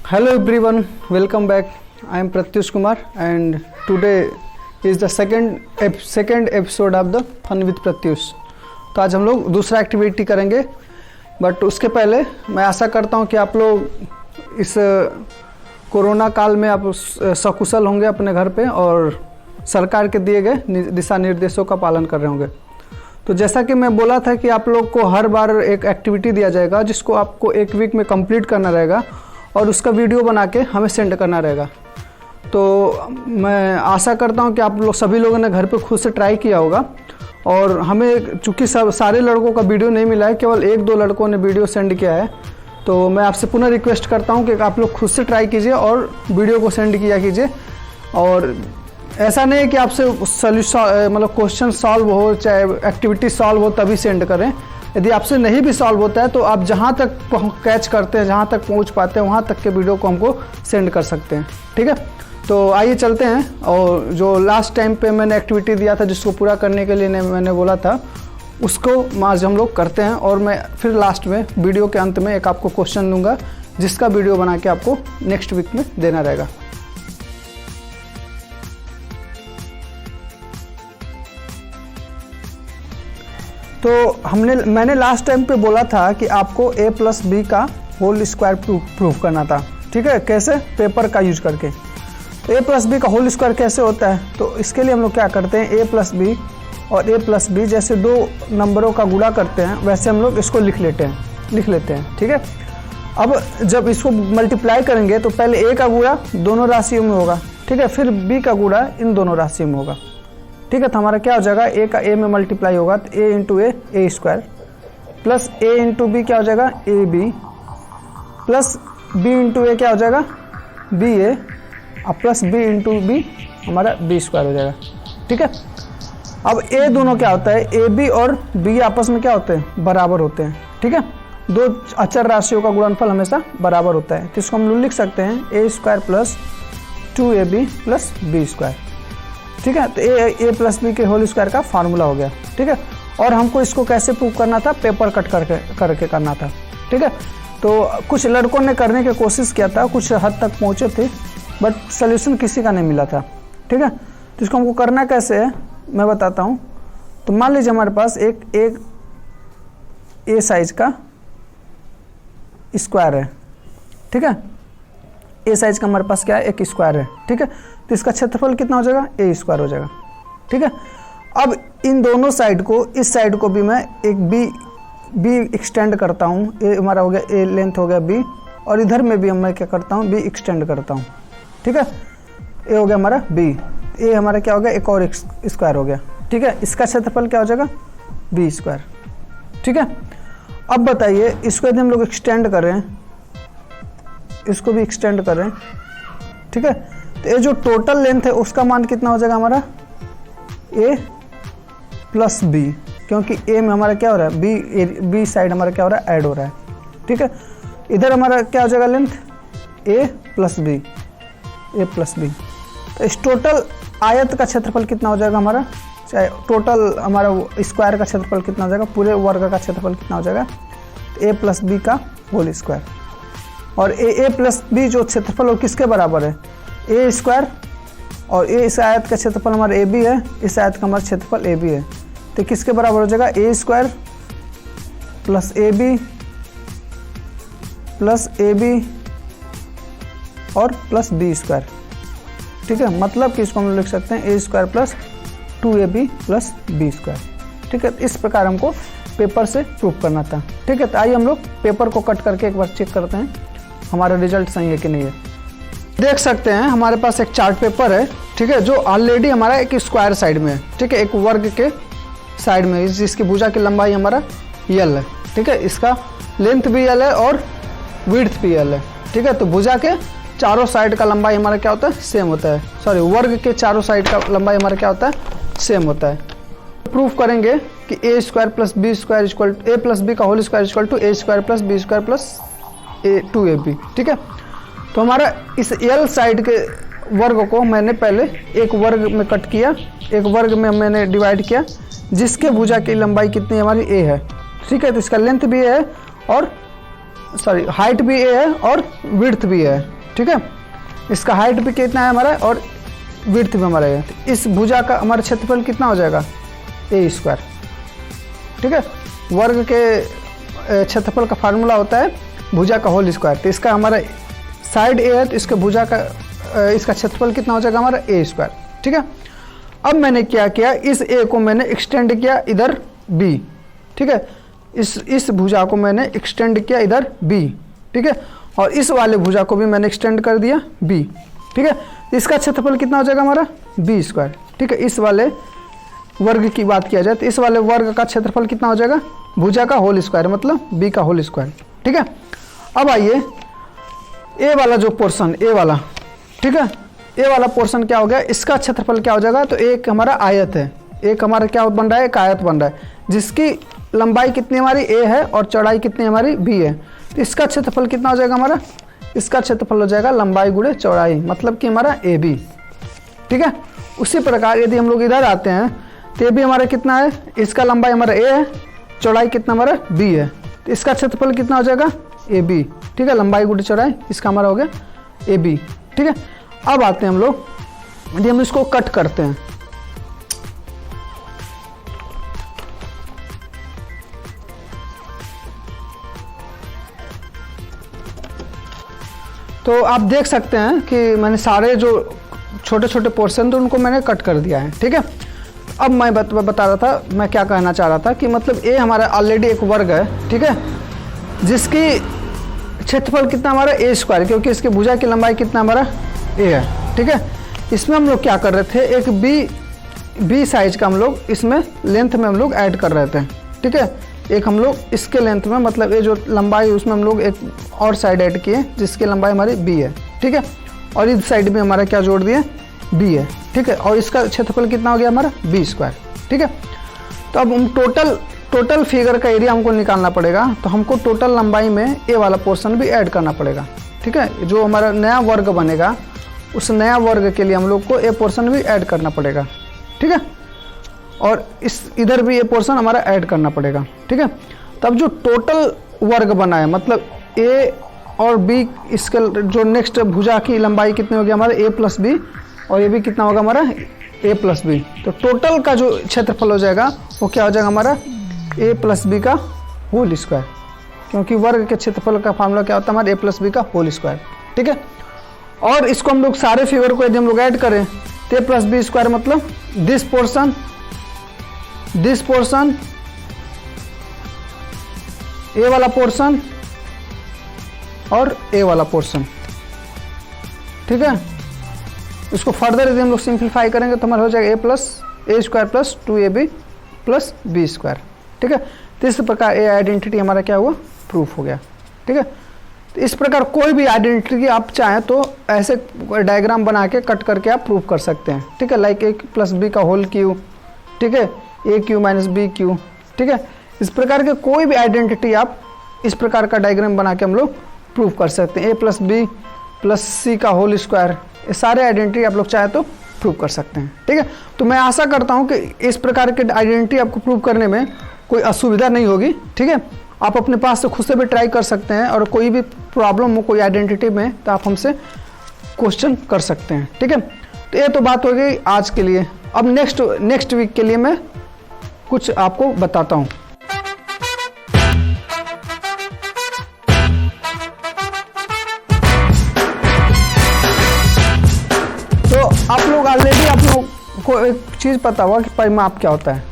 Hello everyone, welcome back. I am Pratyush Kumar and today is the second episode of the Fun with Pratyush. तो आज हम लोग दूसरा activity करेंगे, but उसके पहले मैं आशा करता हूँ कि आप लोग इस कोरोना काल में आप सकुशल होंगे अपने घर पे और सरकार के दिए गए दिशा निर्देशों का पालन कर रहे होंगे। तो जैसा कि मैं बोला था कि आप लोग को हर बार एक एक्टिविटी दिया जाएगा जिसको आपको एक वीक में कंप्लीट करना रहेगा और उसका वीडियो बना के हमें सेंड करना रहेगा। तो मैं आशा करता हूं कि आप लोग सभी लोगों ने घर पे खुद से ट्राई किया होगा और हमें चूँकि सारे लड़कों का वीडियो नहीं मिला है, केवल 1-2 लड़कों ने वीडियो सेंड किया है। तो मैं आपसे पुनः रिक्वेस्ट करता हूं कि आप लोग खुद से ट्राई कीजिए और वीडियो को सेंड किया कीजिए। और ऐसा नहीं है कि आपसे सोल्यूशन मतलब क्वेश्चन सॉल्व हो चाहे एक्टिविटी सॉल्व हो तभी सेंड करें। यदि आपसे नहीं भी सॉल्व होता है तो आप जहाँ तक कैच करते हैं, जहाँ तक पहुँच पाते हैं, वहाँ तक के वीडियो को हमको सेंड कर सकते हैं। ठीक है, तो आइए चलते हैं। और जो लास्ट टाइम पे मैंने एक्टिविटी दिया था जिसको पूरा करने के लिए मैंने बोला था उसको आज हम लोग करते हैं। और मैं फिर लास्ट में वीडियो के अंत में एक आपको क्वेश्चन दूंगा जिसका वीडियो बना के आपको नेक्स्ट वीक में देना रहेगा। तो मैंने लास्ट टाइम पे बोला था कि आपको a प्लस बी का होल स्क्वायर प्रूफ करना था। ठीक है, कैसे? पेपर का यूज करके। तो a प्लस बी का होल स्क्वायर कैसे होता है? तो इसके लिए हम लोग क्या करते हैं, a प्लस बी और a प्लस बी जैसे दो नंबरों का गुणा करते हैं वैसे हम लोग इसको लिख लेते हैं। ठीक है, अब जब इसको मल्टीप्लाई करेंगे तो पहले a का गुणा दोनों राशियों में होगा। ठीक है, फिर b का गुणा इन दोनों राशियों में होगा। ठीक है, तो हमारा क्या हो जाएगा, a का a में मल्टीप्लाई होगा तो a into A square plus a into B क्या हो जाएगा, A B plus b into A क्या हो जाएगा, बी ए और प्लस b इंटू बी हमारा b स्क्वायर हो जाएगा। ठीक है, अब a दोनों क्या होता है, ए बी और b आपस में क्या होते हैं, बराबर होते हैं। ठीक है, दो अचर राशियों का गुणनफल हमेशा बराबर होता है। तो इसको हम लोग लिख सकते हैं a square plus 2ab plus b square. ठीक है, तो ए प्लस बी के होल स्क्वायर का फार्मूला हो गया। ठीक है, और हमको इसको कैसे प्रूव करना था, पेपर कट करके करना था। ठीक है, तो कुछ लड़कों ने करने की कोशिश किया था, कुछ हद तक पहुंचे थे, बट सोल्यूशन किसी का नहीं मिला था। ठीक है, तो इसको हमको करना कैसे है मैं बताता हूँ। तो मान लीजिए हमारे पास एक ए साइज का स्क्वायर है। ठीक है, ए साइज का हमारे पास क्या है, एक स्क्वायर है। ठीक है, तो इसका क्षेत्रफल कितना हो जाएगा, ए स्क्वायर हो जाएगा। ठीक है, अब इन दोनों साइड को, इस साइड को भी मैं एक बी एक्सटेंड करता हूँ। ए हमारा हो गया, ए लेंथ हो गया बी, और इधर में भी मैं क्या करता हूँ, बी एक्सटेंड करता हूँ। ठीक है, ए हो गया हमारा बी, ए हमारा क्या हो गया, एक और स्क्वायर हो गया। ठीक है, इसका क्षेत्रफल क्या हो जाएगा, बी स्क्वायर। ठीक है, अब बताइए इसको यदि हम लोग एक्सटेंड कर रहे हैं, इसको भी एक्सटेंड कर रहे हैं। ठीक है, तो ये जो टोटल लेंथ है उसका मान कितना हो जाएगा हमारा, a प्लस बी, क्योंकि a में हमारा क्या हो रहा है, बी साइड हमारा क्या हो रहा है, ऐड हो रहा है। ठीक है, इधर हमारा क्या हो जाएगा लेंथ, a प्लस बी। तो इस टोटल आयत का क्षेत्रफल कितना हो जाएगा हमारा, चाहे टोटल हमारा स्क्वायर का क्षेत्रफल कितना हो जाएगा, पूरे वर्ग का क्षेत्रफल कितना हो जाएगा, a प्लस बी का होल स्क्वायर। और ए प्लस बी जो क्षेत्रफल वो किसके बराबर है, ए स्क्वायर, और इस आयत का क्षेत्रफल हमारा ए बी है, इस आयत का हमारा क्षेत्रफल ए बी है। तो किसके बराबर हो जाएगा, A square plus A B और प्लस बी स्क्वायर। ठीक है, मतलब कि इसको हम लिख सकते हैं A square plus 2ab plus B square. ठीक है, इस प्रकार हमको पेपर से प्रूफ करना था। ठीक है, तो आइए हम लोग पेपर को कट करके एक बार चेक करते हैं हमारा रिजल्ट सही है कि नहीं है। देख सकते हैं हमारे पास एक चार्ट पेपर है। ठीक है, जो ऑलरेडी हमारा एक स्क्वायर साइड में है। ठीक है, एक वर्ग के साइड में, जिसकी भुजा की लंबाई हमारा यल है। ठीक है, इसका लेंथ भी यल है और विड्थ भी यल है। ठीक है, तो भुजा के चारों साइड का लंबाई हमारा क्या होता है, सेम होता है। सॉरी, वर्ग के चारों साइड का लंबाई हमारा क्या होता है, सेम होता है। प्रूफ करेंगे कि A square plus B square equal to A plus B का whole square equal to A square plus B square plus 2ab। ठीक है, तो हमारा इस एल साइड के वर्ग को मैंने पहले एक वर्ग में कट किया, एक वर्ग में मैंने डिवाइड किया, जिसके भुजा की लंबाई कितनी हमारी ए है। ठीक है, तो इसका लेंथ भी है और हाइट भी ए है और विड्थ भी है। ठीक है। इसका हाइट भी कितना है हमारा और विड्थ भी हमारा है। तो इस भुजा का हमारा क्षेत्रफल कितना हो जाएगा ए स्क्वायर, ठीक है। वर्ग के क्षेत्रफल का फार्मूला होता है भुजा का होल स्क्वायर। तो इसका हमारा साइड ए है तो इसके भुजा का इसका क्षेत्रफल कितना हो जाएगा हमारा ए स्क्वायर, ठीक है। अब मैंने क्या किया, इस ए को मैंने एक्सटेंड किया इधर बी, ठीक है। इस भुजा को मैंने एक्सटेंड किया इधर बी, ठीक है। और इस वाले भुजा को भी मैंने एक्सटेंड कर दिया बी, ठीक है। इसका क्षेत्रफल कितना हो जाएगा हमारा बी स्क्वायर, ठीक है। इस वाले वर्ग की बात किया जाए तो इस वाले वर्ग का क्षेत्रफल कितना हो जाएगा भुजा का होल स्क्वायर, मतलब बी का होल स्क्वायर, ठीक है। अब आइए ए वाला जो पोर्शन ए वाला, ठीक है, ए वाला पोर्शन क्या हो गया, इसका क्षेत्रफल क्या हो जाएगा। तो एक हमारा आयत है, एक हमारा क्या बन रहा है, एक आयत बन रहा है जिसकी लंबाई कितनी हमारी ए है और चौड़ाई कितनी हमारी बी है। तो इसका क्षेत्रफल कितना हो जाएगा हमारा, इसका क्षेत्रफल हो जाएगा लंबाई गुणे चौड़ाई, मतलब कि हमारा ए बी, ठीक है। उसी प्रकार यदि हम लोग इधर आते हैं तो ये भी हमारा कितना है, इसका लंबाई हमारा ए है, चौड़ाई कितना हमारा बी है। तो इसका क्षेत्रफल कितना हो जाएगा ए बी, ठीक है। लंबाई गुणे चौड़ाई इसका हमारा हो गया ए बी, ठीक है। अब आते हैं हम लोग, यदि हम इसको कट करते हैं तो आप देख सकते हैं कि मैंने सारे जो छोटे छोटे पोर्शन थे उनको मैंने कट कर दिया है, ठीक है। अब मैं बता रहा था, मैं क्या कहना चाह रहा था कि मतलब ए हमारा ऑलरेडी एक वर्ग है, ठीक है, जिसकी क्षेत्रफल कितना हमारा ए स्क्वायर, क्योंकि इसकी भुजा की लंबाई कितना हमारा ए है, ठीक है। इसमें हम लोग क्या कर रहे थे, एक बी साइज का हम लोग इसमें लेंथ में हम लोग ऐड कर रहे थे, ठीक है। एक हम लोग इसके लेंथ में, मतलब ये जो लंबाई उसमें हम लोग एक और साइड ऐड किए जिसकी लंबाई हमारी बी है, ठीक है। और इस साइड में हमारा क्या जोड़ दिए बी है, ठीक है। और इसका क्षेत्रफल कितना हो गया हमारा बी स्क्वायर, ठीक है। तो अब हम टोटल फिगर का एरिया हमको निकालना पड़ेगा, तो हमको टोटल लंबाई में ए वाला पोर्शन भी ऐड करना पड़ेगा, ठीक है। जो हमारा नया वर्ग बनेगा उस नया वर्ग के लिए हम लोग को ए पोर्शन भी ऐड करना पड़ेगा, ठीक है। और इस इधर भी ये पोर्शन हमारा ऐड करना पड़ेगा, ठीक है। तब जो टोटल वर्ग बना है, मतलब ए और बी, इसके जो नेक्स्ट भुजा की लंबाई कितनी होगी हमारा ए प्लस बी, और ये भी कितना होगा हमारा ए प्लस बी। तो टोटल का जो क्षेत्रफल हो जाएगा वो क्या हो जाएगा हमारा ए प्लस बी का होल स्क्वायर, क्योंकि वर्ग के क्षेत्रफल का फार्मूला क्या होता है हमारा ए प्लस बी का होल स्क्वायर, ठीक है। और इसको हम लोग सारे फिगर को यदि हम लोग ऐड करें तो ए प्लस बी स्क्वायर, मतलब दिस पोर्शन ए वाला पोर्शन और ए वाला पोर्शन, ठीक है। इसको फर्दर यदि हम लोग सिंप्लीफाई करेंगे तो हमारा हो जाएगा A square plus 2ab plus B square, ठीक है। तो इस प्रकार ए आइडेंटिटी हमारा क्या हुआ प्रूफ हो गया, ठीक है। तो इस प्रकार कोई भी आइडेंटिटी आप चाहें तो ऐसे डायग्राम बना के कट करके आप प्रूफ कर सकते हैं, ठीक है। लाइक ए प्लस बी का होल क्यू, ठीक है, ए क्यू माइनस बी क्यू, ठीक है। इस प्रकार के कोई भी आइडेंटिटी आप इस प्रकार का डायग्राम बना के हम लोग प्रूफ कर सकते हैं। ए प्लस बी प्लस सी का होल स्क्वायर, ये सारे आइडेंटिटी आप लोग चाहे तो प्रूव कर सकते हैं, ठीक है। तो मैं आशा करता हूं कि इस प्रकार के आइडेंटिटी आपको प्रूव करने में कोई असुविधा नहीं होगी, ठीक है। आप अपने पास से खुद से भी ट्राई कर सकते हैं, और कोई भी प्रॉब्लम हो कोई आइडेंटिटी में तो आप हमसे क्वेश्चन कर सकते हैं, ठीक है। तो ये तो बात हो गई आज के लिए। अब नेक्स्ट वीक के लिए मैं कुछ आपको बताता हूँ। तो आप लोग ऑलरेडी आप लोग को एक चीज़ पता होगा कि परिमाप क्या होता है,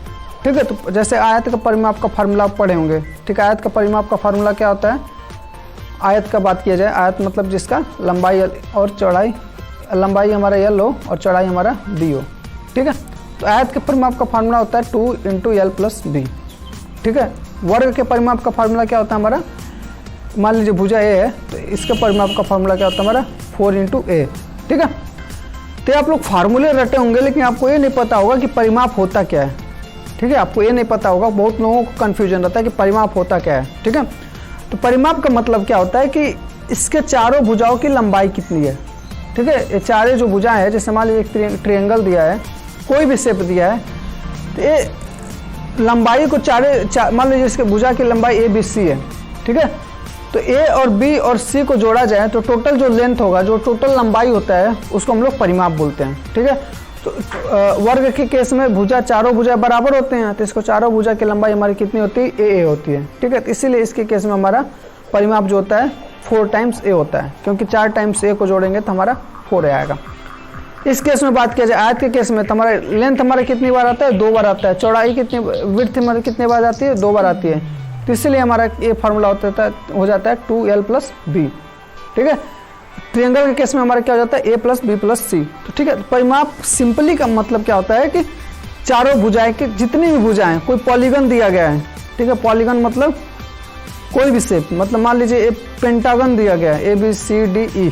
ठीक है। तो जैसे आयत का परिमाप का फार्मूला आप पढ़े होंगे, ठीक है। आयत का परिमाप का फार्मूला क्या होता है, आयत का बात किया जाए, आयत मतलब जिसका लंबाई और चौड़ाई, लंबाई हमारा एल हो और चौड़ाई हमारा बी हो, ठीक है। तो आयत के परिमाप का फार्मूला होता है 2 × l + b, ठीक है। वर्ग के परिमाप का फार्मूला क्या होता है हमारा, मान लीजिए भुजा ए है तो इसके परिमाप का फार्मूला क्या होता है हमारा 4 × a, ठीक है। तो आप लोग फार्मूले रटे होंगे लेकिन आपको ये नहीं पता होगा कि परिमाप होता क्या है, ठीक है। आपको ये नहीं पता होगा, बहुत लोगों को कन्फ्यूजन रहता है कि परिमाप होता क्या है, ठीक है। तो परिमाप का मतलब क्या होता है कि इसके चारों भुजाओं की लंबाई कितनी है, ठीक है। ये चारे जो भुजाएं हैं, जैसे मान लीजिए एक ट्रायंगल दिया है, कोई भी शेप दिया है, तो ये लंबाई को मान लीजिए इसके भुजा की लंबाई ABC है, ठीक है। तो ए और बी और सी को जोड़ा जाए तो टोटल जो लेंथ होगा, जो टोटल लंबाई होता है, उसको हम लोग परिमाप बोलते हैं। ठीक है, तो वर्ग के केस में भुजा, चारों भुजा बराबर होते हैं, तो इसको चारों भुजा की लंबाई हमारी कितनी होती है, ए होती है। ठीक है, इसीलिए इसके केस में हमारा परिमाप जो होता है 4 टाइम्स ए होता है, क्योंकि 4 टाइम्स ए को जोड़ेंगे तो हमारा 4 आएगा। इस केस में बात किया जाए आयत के केस में, तो हमारा लेंथ हमारा कितनी बार आता है, 2 बार आता है। चौड़ाई कितनी, विड्थ हमारी कितनी बार आती है, 2 बार आती है। तो इसलिए हमारा ये फार्मूला हो जाता है 2l + b। ठीक है, ट्रायंगल के केस में हमारा क्या हो जाता है, a + b + c। तो ठीक है, परिमाप सिंपली का मतलब क्या होता है कि चारों भुजाएं की जितनी भी भुजाएं, कोई पॉलीगन दिया गया है। ठीक है, पॉलीगन मतलब कोई भी शेप, मतलब मान लीजिए एक पेंटागन दिया गया है, ABCDE।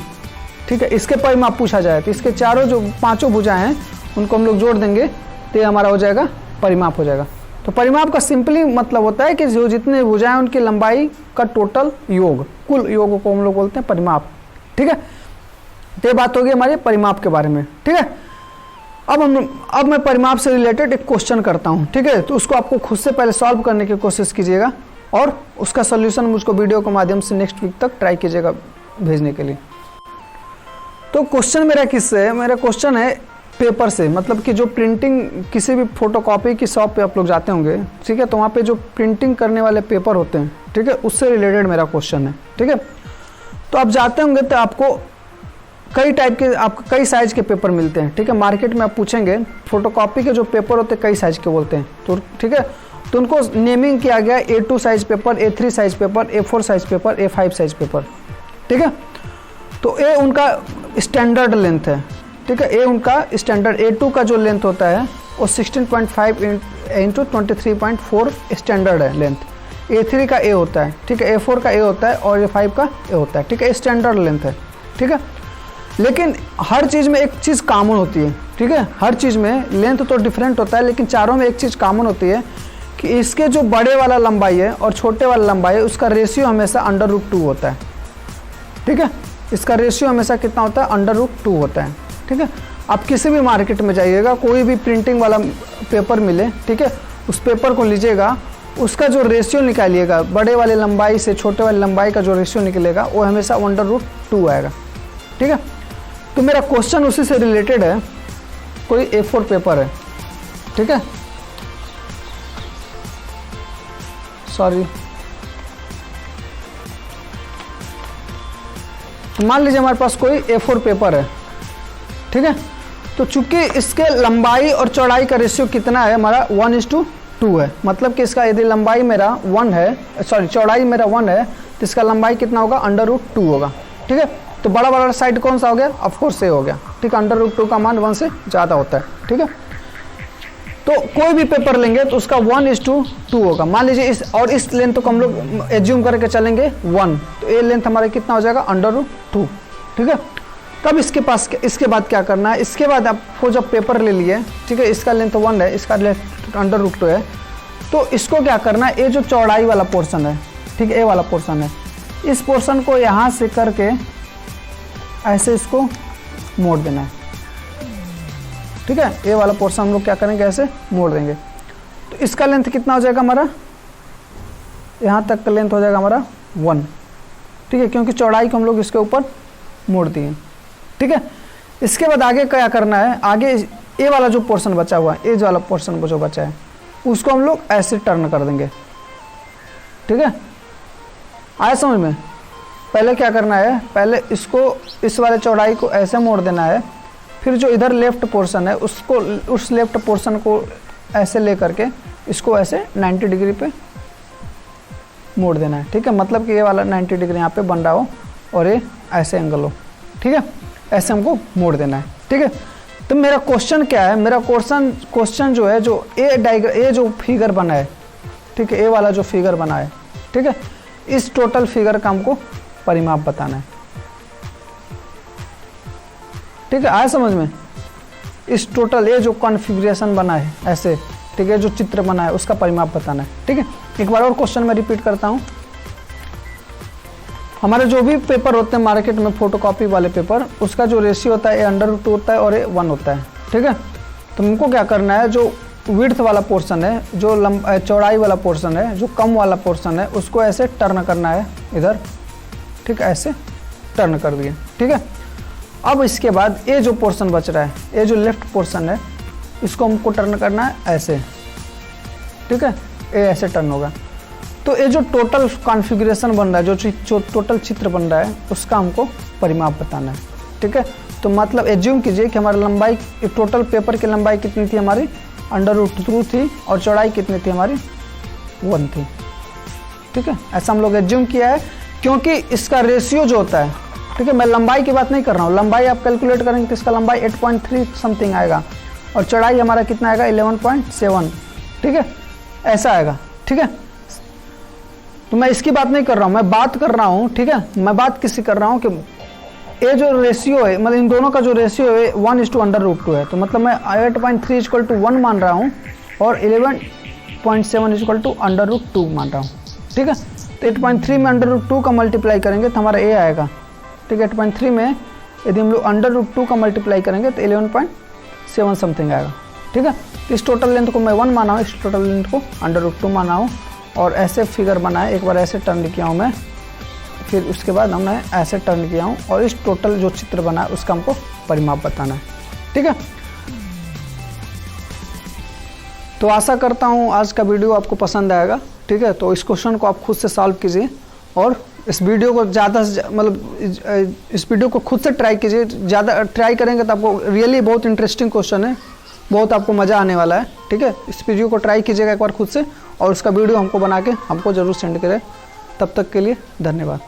ठीक है, इसके परिमाप पूछा जाए तो इसके चारों जो 5 भुजाएं हैं उनको हम लोग जोड़ देंगे तो ये हमारा हो जाएगा परिमाप हो जाएगा। तो परिमाप का सिंपली मतलब होता है कि जो जितने भुजाएं उनकी लंबाई का टोटल योग, कुल योग को हम लोग बोलते हैं परिमाप। ठीक है, तो ये बात होगी हमारे परिमाप के बारे में। ठीक है, अब मैं परिमाप से रिलेटेड एक क्वेश्चन करता हूँ। ठीक है, तो उसको आपको खुद से पहले सॉल्व करने की कोशिश कीजिएगा और उसका सोल्यूशन मुझको वीडियो के माध्यम से नेक्स्ट वीक तक ट्राई कीजिएगा भेजने के लिए। तो क्वेश्चन मेरा किससे है, मेरा क्वेश्चन है पेपर से, मतलब कि जो प्रिंटिंग किसी भी फोटोकॉपी की शॉप पे आप लोग जाते होंगे। ठीक है, तो वहाँ पे जो प्रिंटिंग करने वाले पेपर होते हैं, ठीक है, उससे रिलेटेड मेरा क्वेश्चन है। ठीक है, तो आप जाते होंगे तो आपको कई टाइप के, आपको कई साइज़ के पेपर मिलते हैं। ठीक है, मार्केट में आप पूछेंगे फोटोकॉपी के जो पेपर होते हैं कई साइज़ के बोलते हैं। तो ठीक है, तो उनको नेमिंग किया गया A2 size paper, A3 size paper, A4 size paper, A5 size paper. ठीक है, तो ए उनका स्टैंडर्ड लेंथ है। ठीक है, ए उनका स्टैंडर्ड, A2 का जो लेंथ होता है वो 16.5 × 23.4 स्टैंडर्ड है लेंथ। A3 का ए होता है। ठीक है, A4 का ए होता है और A5 का ए होता है। ठीक है, स्टैंडर्ड लेंथ है। ठीक है, लेकिन हर चीज़ में एक चीज़ कॉमन होती है। ठीक है, हर चीज़ में लेंथ तो डिफरेंट होता है, लेकिन चारों में एक चीज़ कॉमन होती है कि इसके जो बड़े वाला लंबाई है और छोटे वाला लंबाई है उसका रेशियो हमेशा √2 होता है। ठीक है, इसका रेशियो हमेशा कितना होता है, √2 होता है। ठीक है, आप किसी भी मार्केट में जाइएगा, कोई भी प्रिंटिंग वाला पेपर मिले, ठीक है, उस पेपर को लीजिएगा, उसका जो रेशियो निकालिएगा, बड़े वाले लंबाई से छोटे वाले लंबाई का जो रेशियो निकलेगा वो हमेशा √2 आएगा। ठीक है, तो मेरा क्वेश्चन उसी से रिलेटेड है। कोई A4 पेपर है, ठीक है, सॉरी, मान लीजिए हमारे पास कोई A4 पेपर है। ठीक है, तो चूंकि इसके लंबाई और चौड़ाई का रेशियो कितना है, हमारा 1:2 है। मतलब कि इसका यदि लंबाई मेरा 1 है, सॉरी चौड़ाई मेरा 1 है, तो इसका लंबाई कितना होगा, √2 होगा। ठीक है, तो बड़ा वाला साइड कौन सा हो गया, ऑफकोर्स ये हो गया। ठीक है, √2 का मान 1 से ज़्यादा होता है। ठीक है, तो कोई भी पेपर लेंगे तो उसका 1:2 होगा। मान लीजिए इस लेंथ को हम लोग एज्यूम करके चलेंगे 1, तो ये लेंथ हमारा कितना हो जाएगा, √2। ठीक है, तब इसके बाद क्या करना है, इसके बाद आपको जब पेपर ले लिए, ठीक है, इसका लेंथ 1 है, इसका लेंथ √2 है, तो इसको क्या करना है, ये जो चौड़ाई वाला पोर्शन है, ठीक है, ये वाला पोर्शन है, इस पोर्शन को यहाँ से करके ऐसे इसको मोड़ देना है। ठीक है, ये वाला पोर्शन हम लोग क्या करेंगे, ऐसे मोड़ देंगे। तो इसका लेंथ कितना हो जाएगा हमारा, यहाँ तक का लेंथ हो जाएगा हमारा 1। ठीक है, क्योंकि चौड़ाई को हम लोग इसके ऊपर मोड़ दिए। ठीक है, इसके बाद आगे क्या करना है, आगे ये वाला जो पोर्शन बचा हुआ है, ये वाला पोर्शन जो बचा है, उसको हम लोग ऐसे टर्न कर देंगे। ठीक है, आया समझ में। पहले क्या करना है, पहले इसको, इस वाले चौड़ाई को ऐसे मोड़ देना है, फिर जो इधर लेफ्ट पोर्शन है उसको, उस लेफ्ट पोर्शन को ऐसे ले करके इसको ऐसे 90 डिग्री पे मोड़ देना है। ठीक है, मतलब कि ये वाला 90 डिग्री यहाँ पे बन रहा हो और ये ऐसे एंगल हो। ठीक है, ऐसे हमको मोड़ देना है। ठीक है, तो मेरा क्वेश्चन क्या है, मेरा क्वेश्चन जो है, जो ये जो फिगर बना है, ठीक है, ये वाला जो फिगर बना है, ठीक है, इस टोटल फिगर का हमको परिमाप बताना है। ठीक है, आया समझ में। इस टोटल ये जो कॉन्फ़िगरेशन बना है ऐसे, ठीक है, जो चित्र बना है उसका परिमाप बताना है। ठीक है, एक बार और क्वेश्चन मैं रिपीट करता हूँ। हमारे जो भी पेपर होते हैं मार्केट में, फोटोकॉपी वाले पेपर, उसका जो रेशियो होता है ये √2 होता है और ये 1 होता है। ठीक है, तो हमको क्या करना है, जो विड्थ वाला पोर्शन है, जो चौड़ाई वाला पोर्शन है, जो कम वाला पोर्शन है, उसको ऐसे टर्न करना है इधर ठीक है, ऐसे टर्न कर दिए। ठीक है, अब इसके बाद ये जो पोर्शन बच रहा है, ये जो लेफ्ट पोर्शन है, इसको हमको टर्न करना है ऐसे। ठीक है, ये ऐसे टर्न होगा। तो ये जो टोटल कॉन्फ़िगरेशन बन रहा है, जो टोटल चित्र बन रहा है, उसका हमको परिमाप बताना है। ठीक है, तो मतलब एज्यूम कीजिए कि हमारी लंबाई, टोटल पेपर की लंबाई कितनी थी हमारी, √2 थी, और चौड़ाई कितनी थी हमारी, 1 थी। ठीक है, ऐसा हम लोग एज्यूम किया है, क्योंकि इसका रेशियो जो होता है, ठीक है, मैं लंबाई की बात नहीं कर रहा हूँ, लंबाई आप कैलकुलेट करेंगे तो इसका लंबाई 8.3 समथिंग आएगा, और चौड़ाई हमारा कितना आएगा, 11.7। ठीक है, ऐसा आएगा। ठीक है, तो मैं इसकी बात नहीं कर रहा हूँ, मैं बात कर रहा हूँ, ठीक है, मैं बात किसी कर रहा हूँ कि ये जो रेशियो है, मतलब इन दोनों का जो रेशियो है 1:√2 है। तो मतलब मैं 8.3 = 1 मान रहा हूँ, और 11.7 = √2 मान रहा हूँ। ठीक है, तो 8.3 में √2 का मल्टीप्लाई करेंगे तो हमारा ए आएगा। ठीक है, 8.3 में यदि हम लोग √2 का मल्टीप्लाई करेंगे तो 11.7 समथिंग आएगा। ठीक है, इस टोटल लेंथ को मैं 1 माना हूँ, इस टोटल लेंथ को √2 माना हूँ, और ऐसे फिगर बनाए, एक बार ऐसे टर्न किया हूँ मैं, फिर उसके बाद हमने ऐसे टर्न किया हूँ, और इस टोटल जो चित्र बना है उसका हमको परिमाप बताना है। ठीक है, तो आशा करता हूँ आज का वीडियो आपको पसंद आएगा। ठीक है, तो इस क्वेश्चन को आप खुद से सॉल्व कीजिए, और इस वीडियो को ज़्यादा से मतलब इस वीडियो को खुद से ट्राई कीजिए। ज़्यादा ट्राई करेंगे तो आपको रियली बहुत इंटरेस्टिंग क्वेश्चन है, बहुत आपको मज़ा आने वाला है। ठीक है, इस वीडियो को ट्राई कीजिएगा एक बार खुद से, और उसका वीडियो हमको बना के हमको ज़रूर सेंड करें। तब तक के लिए धन्यवाद।